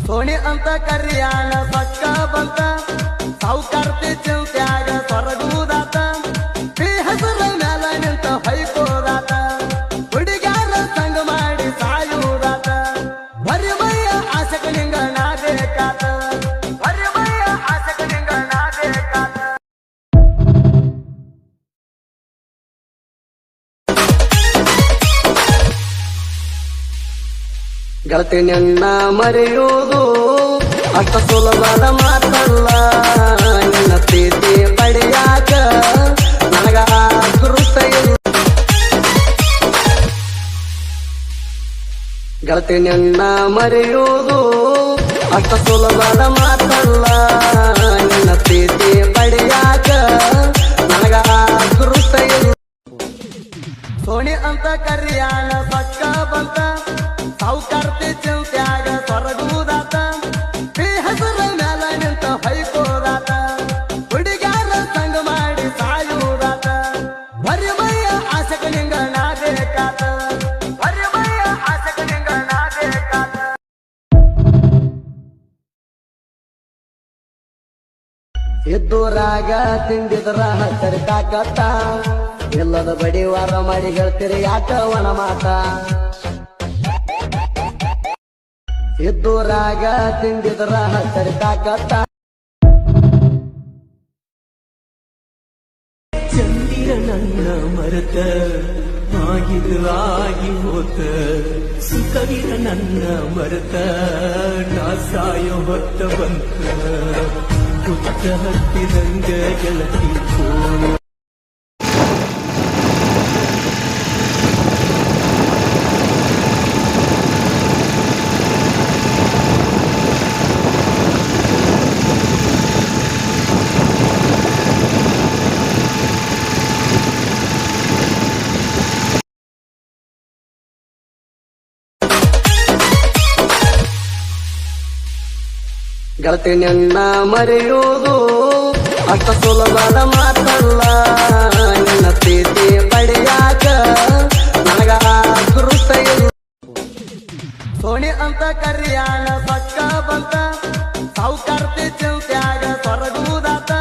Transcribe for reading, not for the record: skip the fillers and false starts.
सोनी अंत करियान पक्क बंत सावकारते चिंत्याग स्वरगूदात ते हसर ಮ್ಯಾಲ ನಿಂತ ಹೊಯ್ಕೋದಾತ ಹುಡುಗಾರ ಸಂಗ ಮಾಡಿ ಸಾಯುದಾತ ಬರಿಮಯ್ಯ ಆಸಕ ನಿಂಗ ನಾದೇಕಾತ ಬರಿಮಯ್ಯ ಆಸಕ ನಿಂಗ ನಾದೇಕಾತ ಗೆಳತಿ ನಿನ್ನ ಮರೆಯುವುದು ಅಷ್ಟ ಸುಲಭದ ಮಾತಲ್ಲ ನಿನ್ನ ಪ್ರೀತಿ ಪಡೆಯಾಕ ನನಗ ಅದೃಷ್ಟ ಇಲ್ಲ ಗೆಳತಿ ನಿನ್ನ ಮರೆಯುವುದು ಅಷ್ಟ ಸುಲಭದ ಮಾತಲ್ಲ ನಿನ್ನ ಪ್ರೀತಿ ಪಡೆಯಾಕ ನನಗ ಅದೃಷ್ಟ ಇಲ್ಲ ಸೋನಿ ಅಂತ ಕರಿಯಾನ ಪಕ್ಕ ಬಂತ सावकारते चिंत्याग स्वरगूदात ते हसर ಮ್ಯಾಲ ನಿಂತ ಹೊಯ್ಕೋದಾತ ಹುಡುಗಾರ ಸಂಗ ಮಾಡಿ ಸಾಯುದಾತ ಬರಿಮಯ್ಯ ಆಸಕ ನಿಂಗ ನಾದೇಕಾತ ಬರಿಮಯ್ಯ ಆಸಕ ನಿಂಗ ನಾದೇಕಾತ ಎದ್ದೂರಾಗ ತಿಂದಿದ್ರ ಹತ್ತರಿ ತಾಕತ್ತ ಇಲ್ಲದ ಬಡಿವಾರ ಮಾಡಿ ಹೇಳ್ತೀರಿ ಯಾಕ ಒಣ ಮಾತ ಎದ್ದೂರಾಗ ತಿಂದಿದ್ರ ಹತ್ತರಿ ತಾಕತ್ತ ಚಂದಿರ ನನ್ನ ಮರತ ಆಗಿದ್ರಾಗಿ ಹೋತ ಸುಖವಿರ ನನ್ನ ಮರತ ನಾ ಸಾಯೋ ಹೊತ್ತ ಬಂತ ಹುತ್ತ ಹತ್ತಿದಂಗ ಗೆಳತಿ ಕೋಣ ಗೆಳತಿ ನಿನ್ನ ಮರೆಯುವುದು ಅಷ್ಟ ಸುಲಭದ ಮಾತಲ್ಲ ನಿನ್ನ ಪ್ರೀತಿ ಪಡೆಯಾಕ ನನಗ ಅದೃಷ್ಟ ಇಲ್ಲ ಸೋನಿ ಅಂತ ಕರಿಯಾನ ಪಕ್ಕ ಬಂತ ಸಾವಕಾರ್ತಿ ಚಿಂತ್ಯಾಗ ಸ್ವರಗೂದಾತ